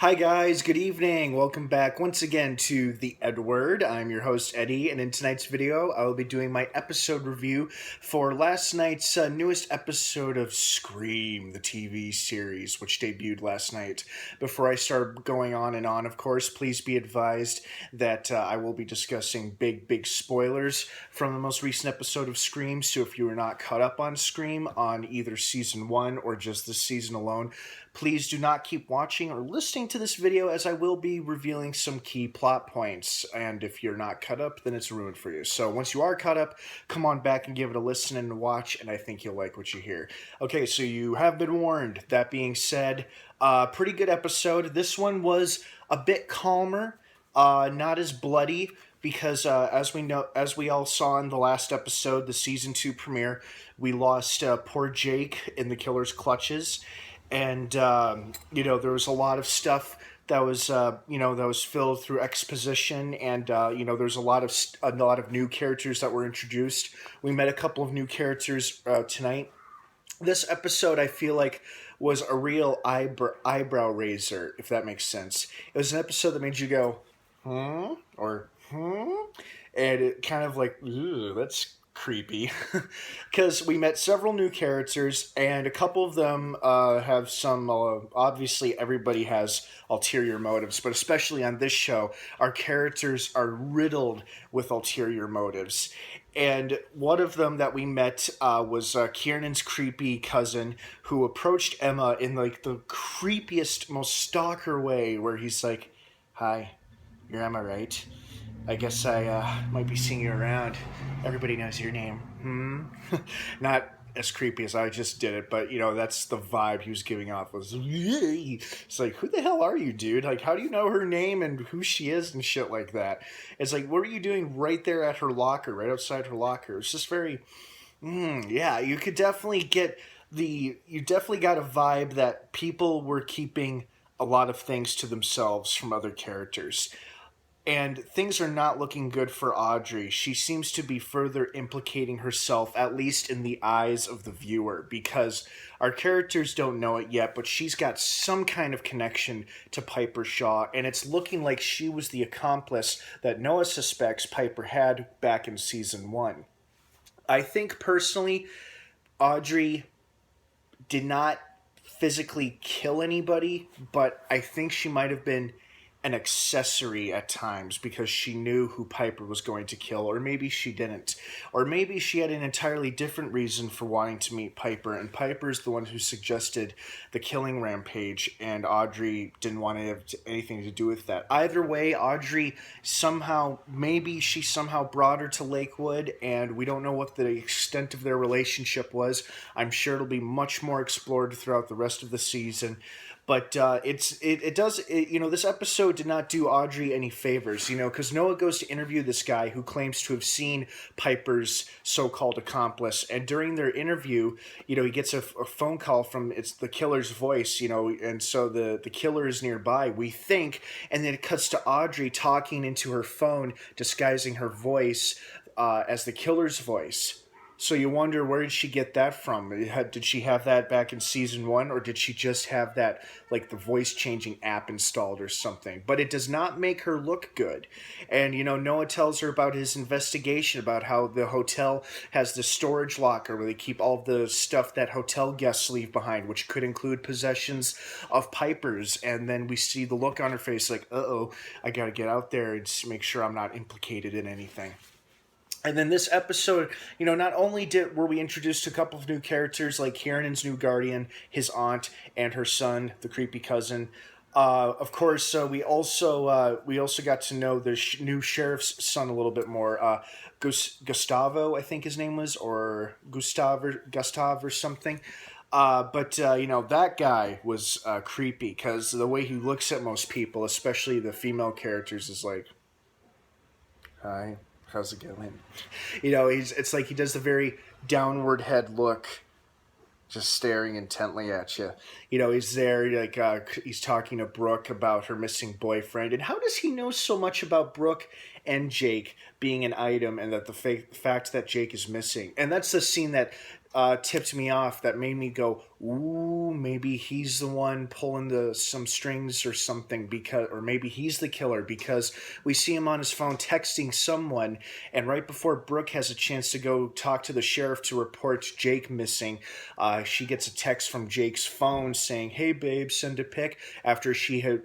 Hi guys, good evening. Welcome back once again to the EdWord. I'm your host Eddie, and in tonight's video, I will be doing my episode review for last night's newest episode of Scream, the TV series, which debuted last night. Before I start going on and on, of course, please be advised that I will be discussing big spoilers from the most recent episode of Scream. So if you are not caught up on Scream on either season 1 or just this season alone, please do not keep watching or listening to this video, as I will be revealing some key plot points. And if you're not caught up, then it's ruined for you. So once you are caught up, come on back and give it a listen and a watch, and I think you'll like what you hear. Okay, so you have been warned. That being said, pretty good episode. This one was a bit calmer, not as bloody, because as we all saw in the last episode, the season 2 premiere, we lost poor Jake in the killer's clutches. And there was a lot of stuff that was filled through exposition, and there's a lot of new characters that were introduced. We met a couple of new characters tonight. This episode, I feel like, was a real eyebrow raiser, if that makes sense. It was an episode that made you go, or and it kind of like, that's creepy, because we met several new characters, and a couple of them have some obviously everybody has ulterior motives, but especially on this show, our characters are riddled with ulterior motives. And one of them that we met was Kiernan's creepy cousin, who approached Emma in like the creepiest, most stalker way, where he's like, "Hi, you're Emma, right? I guess I might be seeing you around. Everybody knows your name. Not as creepy as I just did it, but that's the vibe he was giving off. Was it's like, who the hell are you, dude? Like, how do you know her name and who she is and shit like that? It's like, what are you doing right there at her locker, right outside her locker? It's just very, yeah. You definitely got a vibe that people were keeping a lot of things to themselves from other characters. And things are not looking good for Audrey. She seems to be further implicating herself, at least in the eyes of the viewer, because our characters don't know it yet, but she's got some kind of connection to Piper Shaw, and it's looking like she was the accomplice that Noah suspects Piper had back in season 1. I think, personally, Audrey did not physically kill anybody, but I think she might have been an accessory at times, because she knew who Piper was going to kill, or maybe she didn't. Or maybe she had an entirely different reason for wanting to meet Piper, and Piper's the one who suggested the killing rampage, and Audrey didn't want to have anything to do with that. Either way, Audrey somehow brought her to Lakewood, and we don't know what the extent of their relationship was. I'm sure it'll be much more explored throughout the rest of the season. But this episode did not do Audrey any favors, because Noah goes to interview this guy who claims to have seen Piper's so-called accomplice, and during their interview, he gets a phone call from the killer's voice, and so the killer is nearby, we think, and then it cuts to Audrey talking into her phone, disguising her voice as the killer's voice. So you wonder, where did she get that from? Did she have that back in season 1, or did she just have that, like, the voice-changing app installed or something? But it does not make her look good. And, Noah tells her about his investigation, about how the hotel has the storage locker where they keep all the stuff that hotel guests leave behind, which could include possessions of Piper's. And then we see the look on her face like, uh-oh, I gotta get out there and just make sure I'm not implicated in anything. And then this episode, not only were we introduced to a couple of new characters like Kiernan's new guardian, his aunt, and her son, the creepy cousin. Of course, we also got to know the new sheriff's son a little bit more. Gustavo, I think his name was, or Gustav or something. But that guy was creepy, because the way he looks at most people, especially the female characters, is like, hi. How's it going? It's like he does the very downward head look, just staring intently at you. He's there, like, he's talking to Brooke about her missing boyfriend. And how does he know so much about Brooke and Jake being an item, and that the fact that Jake is missing? And that's the scene that tipped me off, that made me go, ooh, maybe he's the one pulling some strings or something, or maybe he's the killer, because we see him on his phone texting someone, and right before Brooke has a chance to go talk to the sheriff to report Jake missing, she gets a text from Jake's phone saying, "Hey babe, send a pic," after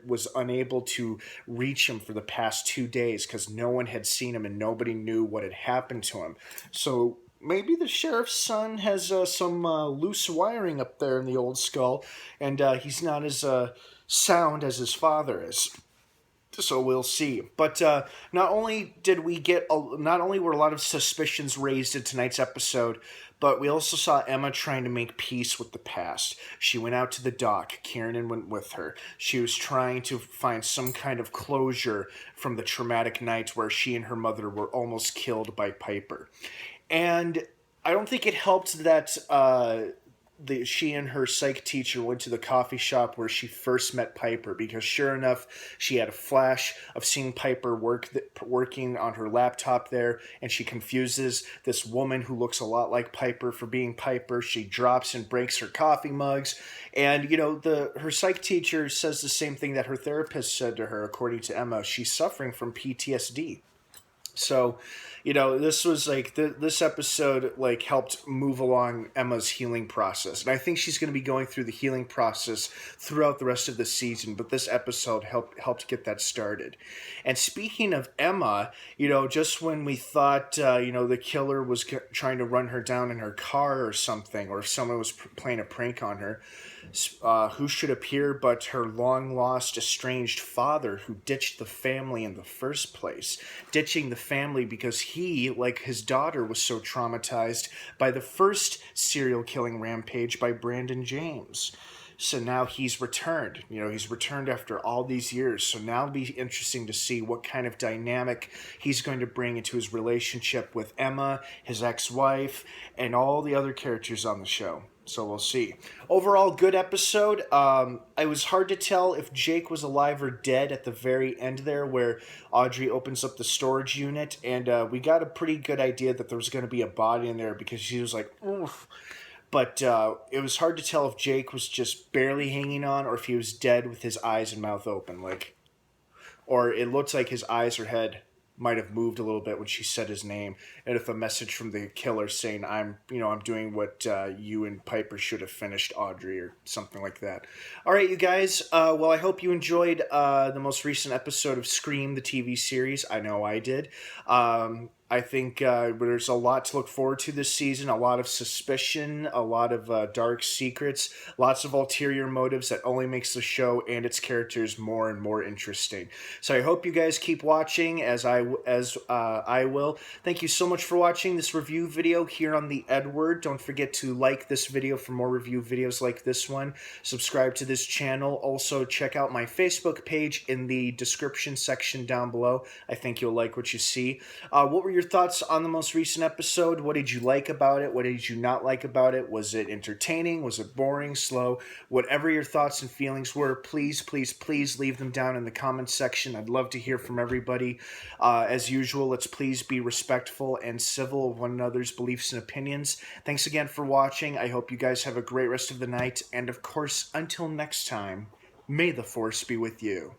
was unable to reach him for the past 2 days because no one had seen him and nobody knew what had happened to him. So maybe the sheriff's son has some loose wiring up there in the old skull, and he's not as sound as his father is. So we'll see. But not only were a lot of suspicions raised in tonight's episode, but we also saw Emma trying to make peace with the past. She went out to the dock. Kiernan went with her. She was trying to find some kind of closure from the traumatic night where she and her mother were almost killed by Piper. And I don't think it helped that she and her psych teacher went to the coffee shop where she first met Piper, because sure enough, she had a flash of seeing Piper working on her laptop there, and she confuses this woman who looks a lot like Piper for being Piper. She drops and breaks her coffee mugs, and her psych teacher says the same thing that her therapist said to her. According to Emma, she's suffering from PTSD. So, this was this episode helped move along Emma's healing process. And I think she's going to be going through the healing process throughout the rest of the season, but this episode helped get that started. And speaking of Emma, just when we thought, the killer was trying to run her down in her car or something, or someone was playing a prank on her, who should appear but her long-lost, estranged father, who ditched the family in the first place. Ditching the family because he, like his daughter, was so traumatized by the first serial killing rampage by Brandon James. So now he's returned. He's returned after all these years. So now it'll be interesting to see what kind of dynamic he's going to bring into his relationship with Emma, his ex-wife, and all the other characters on the show. So we'll see. Overall, good episode. It was hard to tell if Jake was alive or dead at the very end there, where Audrey opens up the storage unit, and we got a pretty good idea that there was going to be a body in there, because she was like, oof. But it was hard to tell if Jake was just barely hanging on or if he was dead with his eyes and mouth open. Or it looks like his eyes or head might have moved a little bit when she said his name, and if a message from the killer saying, I'm doing what you and Piper should have finished, Audrey, or something like that. All right, you guys. Well, I hope you enjoyed the most recent episode of Scream, the TV series. I know I did. I think there's a lot to look forward to this season, a lot of suspicion, a lot of dark secrets, lots of ulterior motives that only makes the show and its characters more and more interesting. So I hope you guys keep watching as I will. Thank you so much for watching this review video here on the EdWord. Don't forget to like this video for more review videos like this one. Subscribe to this channel. Also, check out my Facebook page in the description section down below. I think you'll like what you see. What were your thoughts on the most recent episode? What did you like about it? What did you not like about it? Was it entertaining? Was it boring, slow? Whatever your thoughts and feelings were, please, please, please leave them down in the comments section. I'd love to hear from everybody. As usual, let's please be respectful and civil of one another's beliefs and opinions. Thanks again for watching. I hope you guys have a great rest of the night. And of course, until next time, may the Force be with you.